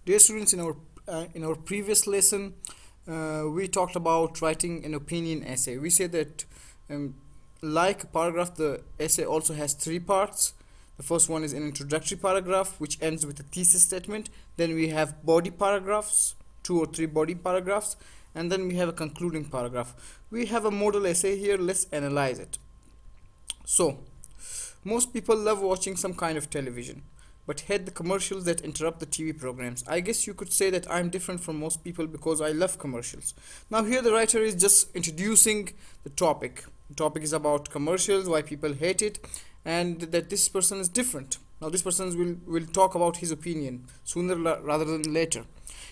Dear students, in our previous lesson, we talked about writing an opinion essay. We said that, like a paragraph, the essay also has three parts. The first one is an introductory paragraph, which ends with a thesis statement. Then we have body paragraphs, two or three body paragraphs, and then we have a concluding paragraph. We have a model essay here. Let's analyze it. So, most people love watching some kind of television, but hate the commercials that interrupt the TV programs. I guess you could say that I'm different from most people because I love commercials. Now, here the writer is just introducing the topic. The topic is about commercials, why people hate it, and that this person is different. Now, this person will talk about his opinion sooner rather than later.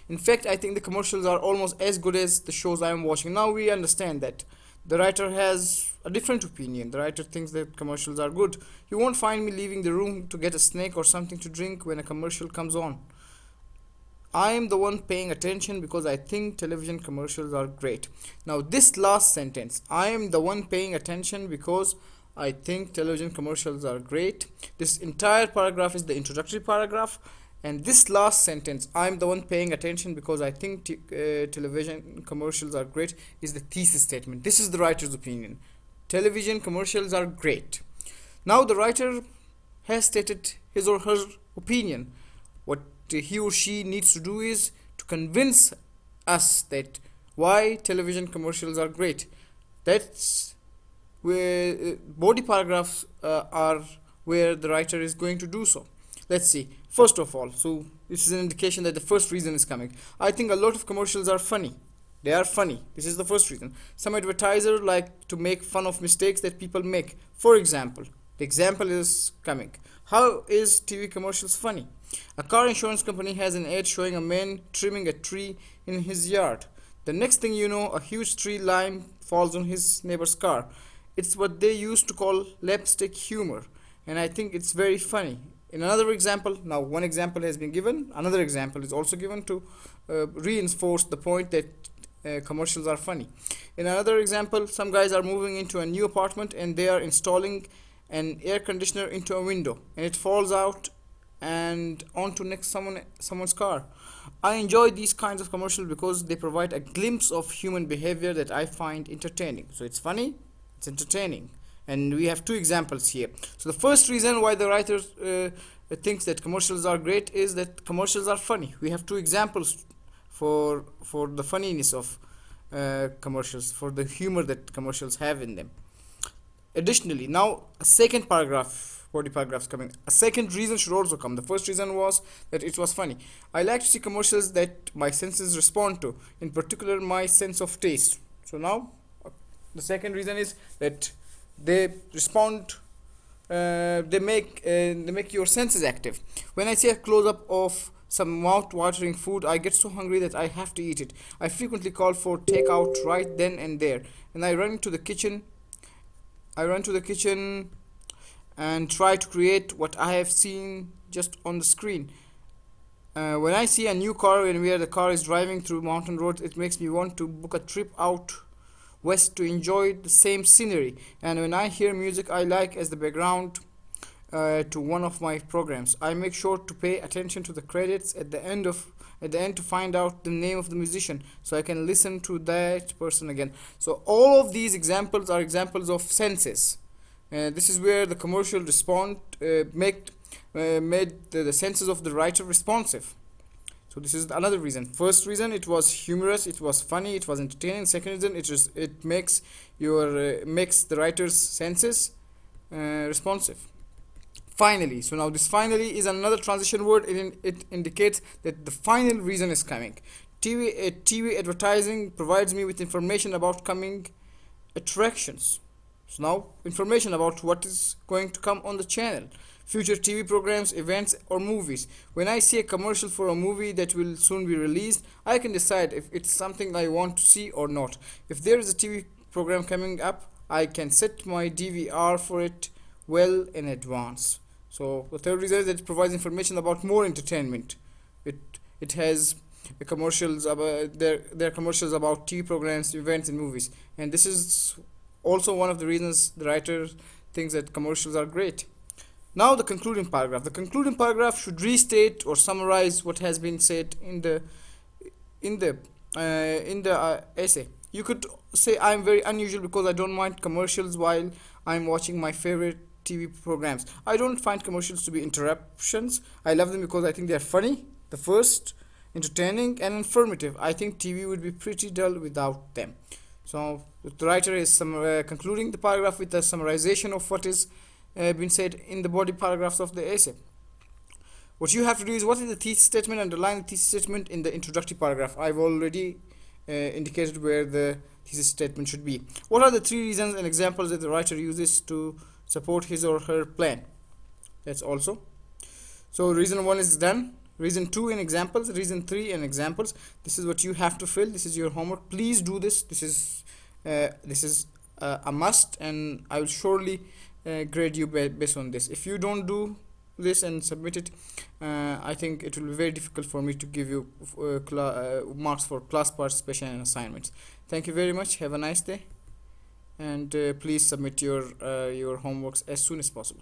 In fact, I think the commercials are almost as good as the shows I am watching. Now, we understand that the writer has a different opinion. The writer thinks that commercials are good. You won't find me leaving the room to get a snack or something to drink when a commercial comes on. I am the one paying attention because I think television commercials are great. Now, this last sentence, I am the one paying attention because I think television commercials are great. This entire paragraph is the introductory paragraph. And this last sentence, I'm the one paying attention because I think television commercials are great, is the thesis statement. This is the writer's opinion. Television commercials are great. Now the writer has stated his or her opinion. What he or she needs to do is to convince us that why television commercials are great. That's where body paragraphs are where the writer is going to do so. Let's see. First of all, so this is an indication that the first reason is coming. I think a lot of commercials are funny. They are funny. This is the first reason. Some advertisers like to make fun of mistakes that people make. For example, the example is coming. How is TV commercials funny? A car insurance company has an ad showing a man trimming a tree in his yard. The next thing you know, a huge tree limb falls on his neighbor's car. It's what they used to call slapstick humor, and I think it's very funny. In another example, now one example has been given, another example is also given to reinforce the point that commercials are funny. In another example, some guys are moving into a new apartment and they are installing an air conditioner into a window and it falls out and onto next someone's car. I enjoy these kinds of commercials because they provide a glimpse of human behavior that I find entertaining. So it's funny, it's entertaining. And we have two examples here. So the first reason why the writer thinks that commercials are great is that commercials are funny. We have two examples for the funniness of commercials, for the humor that commercials have in them. Additionally, now a second paragraph, body paragraphs coming. A second reason should also come. The first reason was that it was funny. I like to see commercials that my senses respond to, in particular my sense of taste. So now the second reason is that they respond, they make your senses active. When I see a close-up of some mouth-watering food, I get so hungry that I have to eat it. I frequently call for takeout right then and there, and I run to the kitchen and try to create what I have seen just on the screen. When I see a new car and where the car is driving through mountain roads, it makes me want to book a trip out west to enjoy the same scenery. And when I hear music I like as the background to one of my programs, I make sure to pay attention to the credits at the end to find out the name of the musician so I can listen to that person again. So all of these examples are examples of senses. This is where the commercial made the senses of the writer responsive. So this is another reason. First reason, it was humorous, it was funny, it was entertaining. Second reason, it makes the writer's senses responsive. Finally, so now this finally is another transition word. It indicates that the final reason is coming. TV advertising provides me with information about coming attractions. So now information about what is going to come on the channel, future TV programs, events, or movies. When I see a commercial for a movie that will soon be released, I can decide if it's something I want to see or not. If there is a TV program coming up, I can set my DVR for it well in advance. So the third reason is that it provides information about more entertainment. It has commercials about there are commercials about TV programs, events, and movies. And this is also one of the reasons the writer thinks that commercials are great. Now the concluding paragraph. The concluding paragraph should restate or summarize what has been said in the essay. You could say I'm very unusual because I don't mind commercials while I'm watching my favorite TV programs. I don't find commercials to be interruptions. I love them because I think they're funny, the first, entertaining, and informative. I think TV would be pretty dull without them. So the writer is concluding the paragraph with a summarization of what is been said in the body paragraphs of the essay. What you have to do is, what is the thesis statement? Underline the thesis statement in the introductory paragraph. I've already indicated where the thesis statement should be. What are the 3 reasons and examples that the writer uses to support his or her plan? That's also. So reason 1 is done. Reason 2 in examples. Reason 3 in examples. This is what you have to fill. This is your homework. Please do this. This is a must, and I will surely grade you based on this. If you don't do this and submit it, I think it will be very difficult for me to give you marks for class participation and assignments. Thank you very much. Have a nice day, and please submit your homeworks as soon as possible.